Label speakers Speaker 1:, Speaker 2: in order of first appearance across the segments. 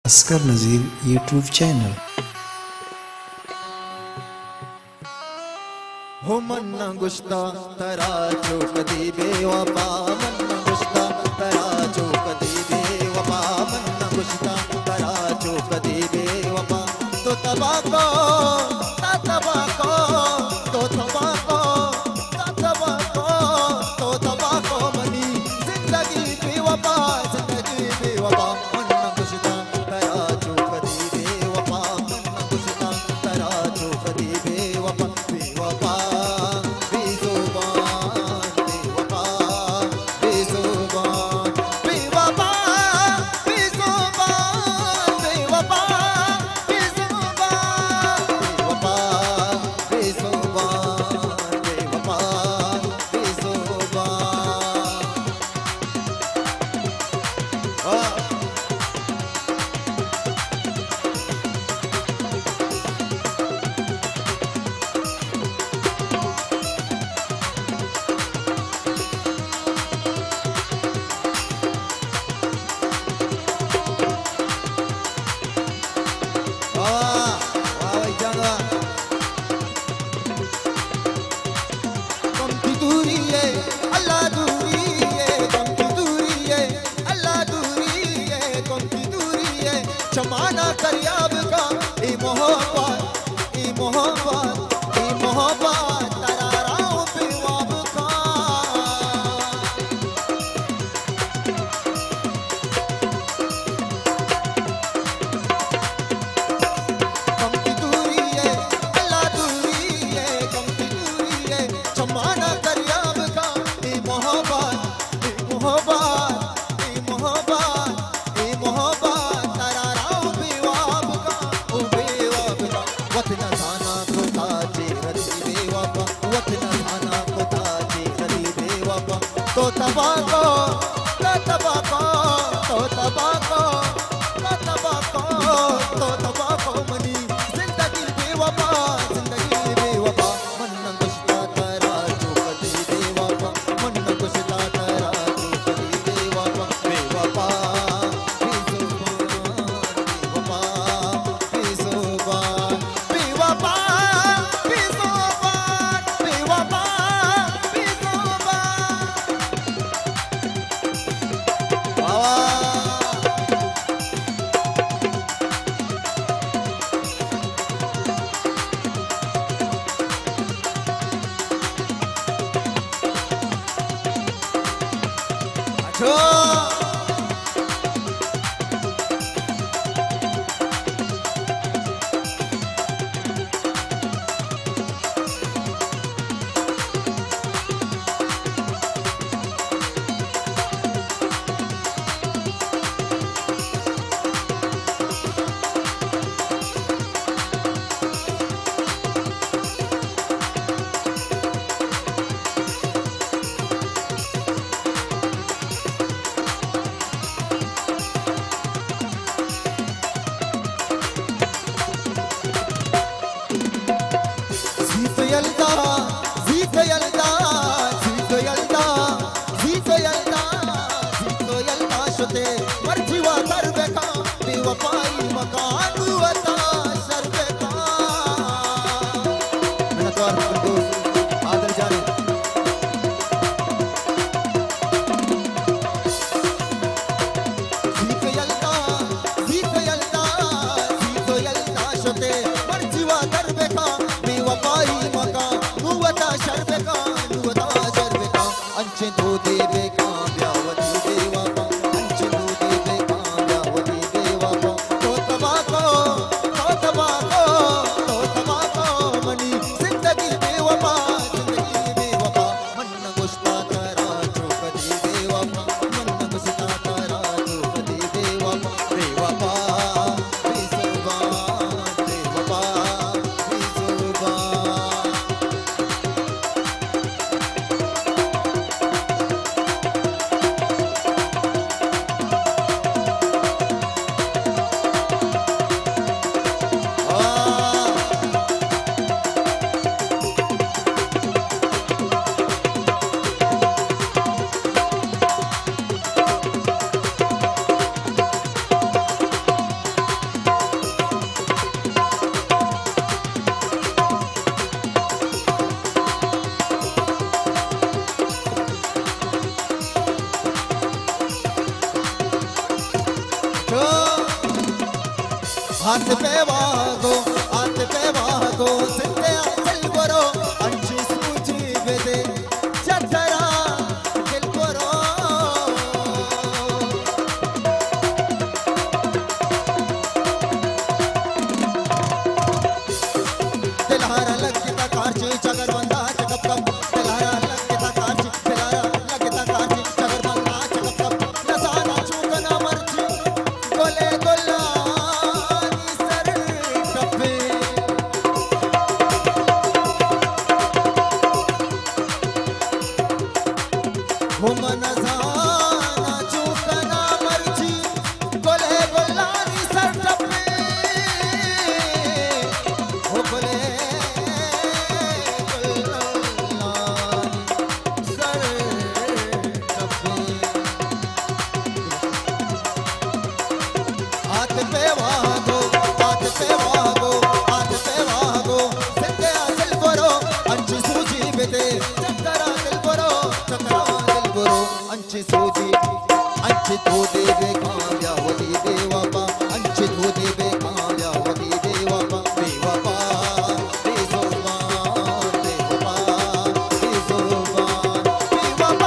Speaker 1: असगर नज़ीर YouTube channel.
Speaker 2: हो मन्ना गुश्ता तरा जो कदी बेवफा, मन्ना गुश्ता तरा जो कदी बेवफा, मन्ना गुश्ता तरा जो कदी बेवफा। तो तबाको ता तबाको, तो तबाको ता तबाको, तो तबाको मनी जिंदगी बेवफा, जिंदगी बेवफा। मन्ना गुश्ता तरा जो कदी बेवफा, मन्ना गुश्ता तरा जो कदी बेवफा। बेवफा जमाना करियाब का ए मोहब्बत, ए मोहब्बत, ए मोहब्बत तराराओं पे वाब का। कम की दूरी है अल्लाह दूरी है, कम की दूरी है जमाना करियाब का ए मोहब्बत, ए मोहब्बत, ए मोहब्बत, ए मोहब्बत। तो तबाको ता तबाको, तो तबाको ता तबाको, तो तबाको मनी जिंदगी बेवफा, जिंदगी बेवफा। मन्ना गुश्ता तरा जो कदी बेवफा, मन्ना गुश्ता तरा जो कदी बेवफा। बेवफा बेजुबान, बेजुबान, बेवफा बेजुबान, बेवफा मर्जीवा कर बेका बेवफाई मकान वता सर बेका। मेरा तो आदर जाने शोते मर्जीवा कर बेका बेवफाई मकान वता सर बेका, वता सर बेका। अंचे तो दे बेका ब्यावती बेवफा, तो तबाको हाथ पे वागो सिंधे दिल करो अंशी सूजी बेदे चतरा दिल करो दिलहारा लगता कारची चगर बंदा चकप कप दिलहारा लगता कारची दिलहारा लगता कारची चगर बंदा चकप कप नसाना चूकना मर्ची गोले गोलानी सर टपे घूम नसाना चूकना मर्ची गोले गोलानी सर टपे हो गोले हाथ पे वागो सिंधे दिल करो अंची सूजी बेदे चतरा दिल करो अंची सूजी अंची तो देवे कामयावती देवापा अंची तो देवे कामयावती देवापा देवापा बेजुबान देवापा बेजुबान देवापा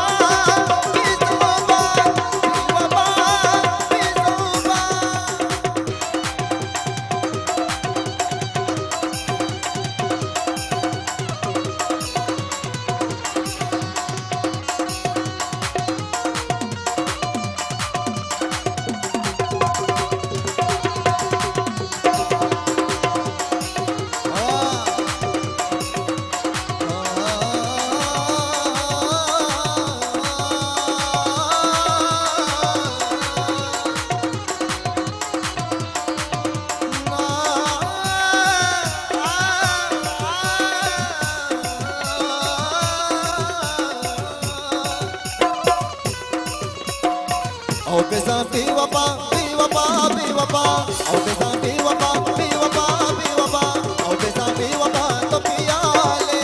Speaker 2: ओ बेसा बेवफा बेवफा बेवफा ओ बेसा बेवफा बेवफा बेवफा ओ बेसा बेवफा तो पियाले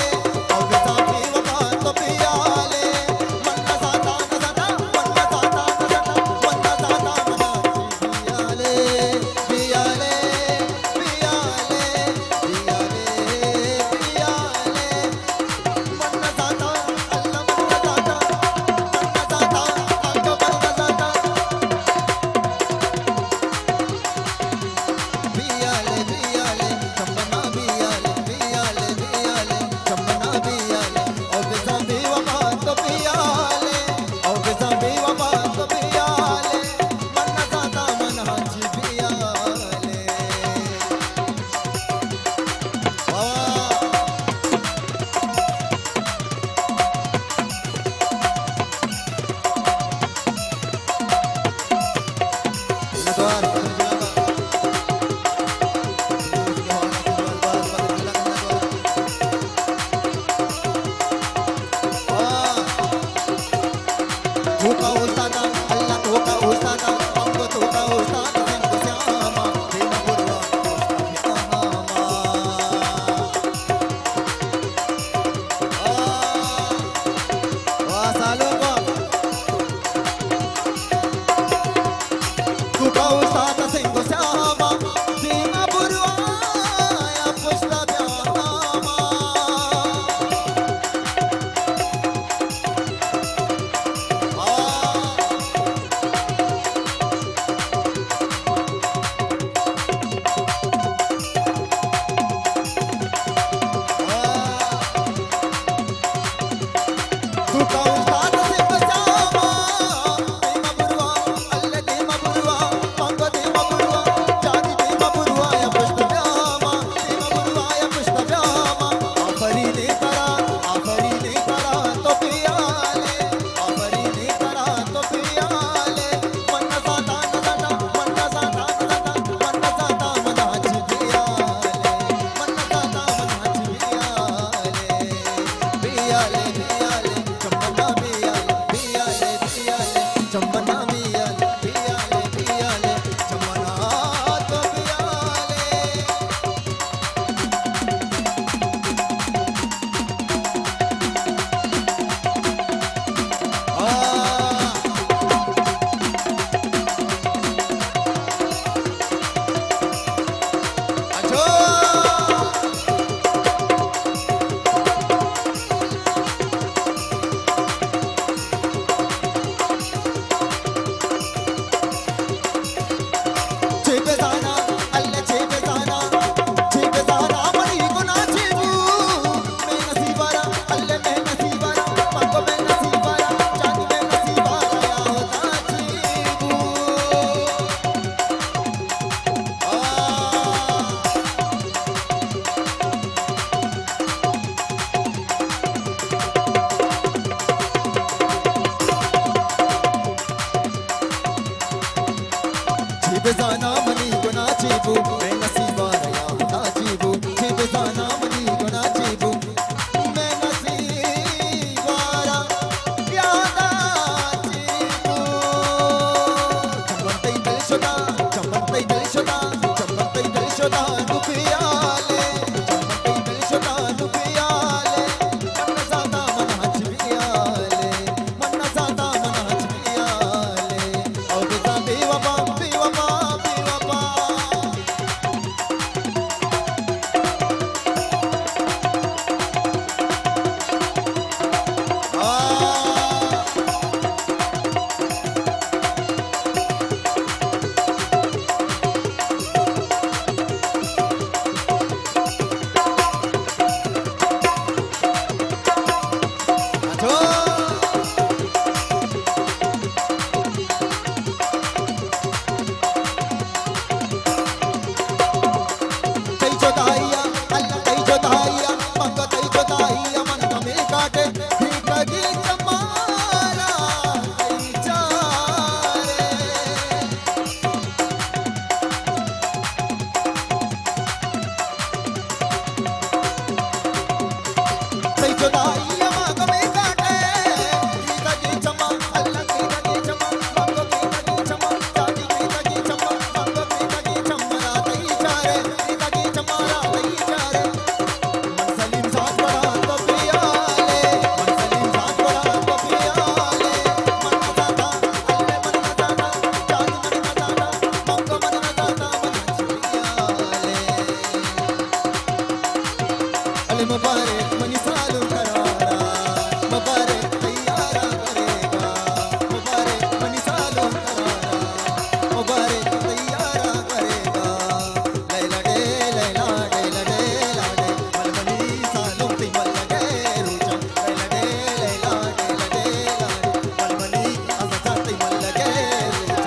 Speaker 2: ओ बेसा बेवफा तो पियाले मन साता पियाले पियाले पियाले पियाले पियाले मन साता अल्लाह मन साता अकबर साता पियाले जीबू मैं नसीबा रया ता जीबू जीब जाना मनी गुना जीबू मैं नसीबा रया ता जीबू चमनते दिल शुदा चमनते दिल शुदा चमनते दिल शुदा दुखियाले चमनते दिल शुदा दुखियाले मन ज़ादा मन हज बियाले मन ज़ादा मन हज बियाले और बेटा बेवफा बेवफा बेवफा मुबारक मनी सालों करारा मुबारक तैयारा करेगा मुबारक मनी सालों करारा मुबारक तैयारा करेगा लैला डे लैला डे लडे लाडे मलमली सालों ती मलगे रुचा लैला डे लैला डे लडे लाडे मलमली अससा ती मलगे रुचा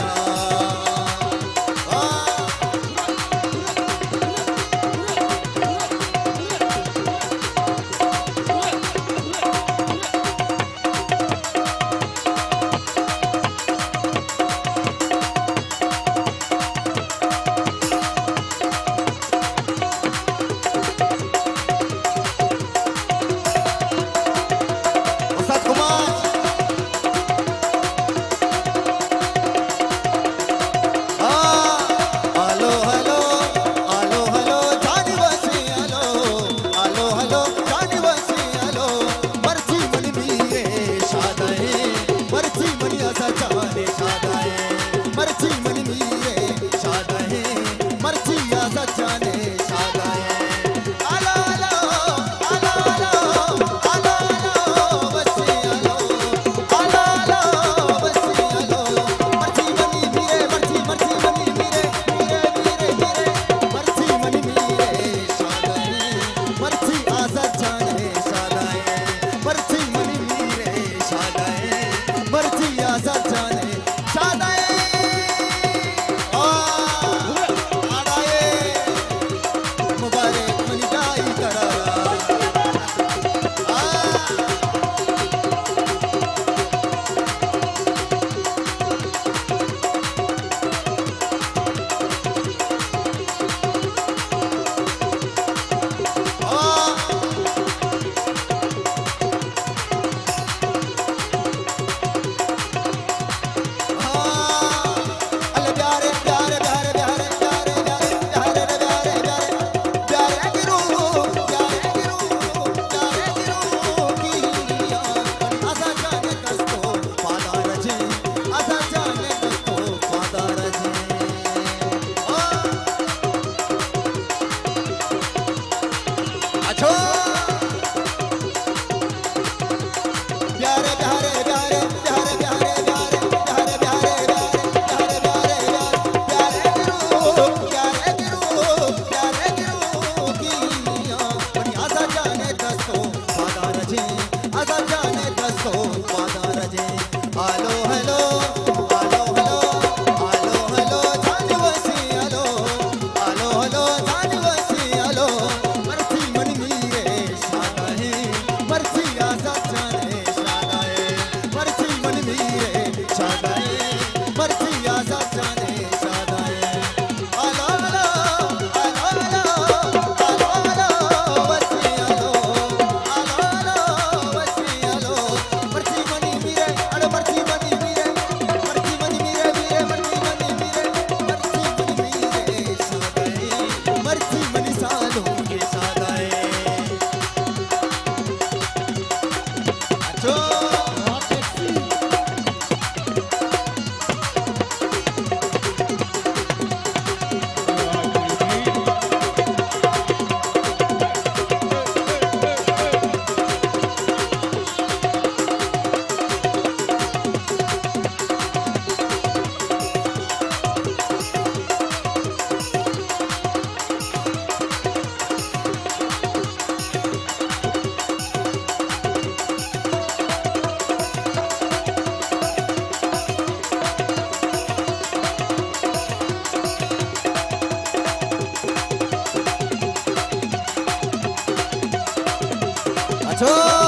Speaker 2: छो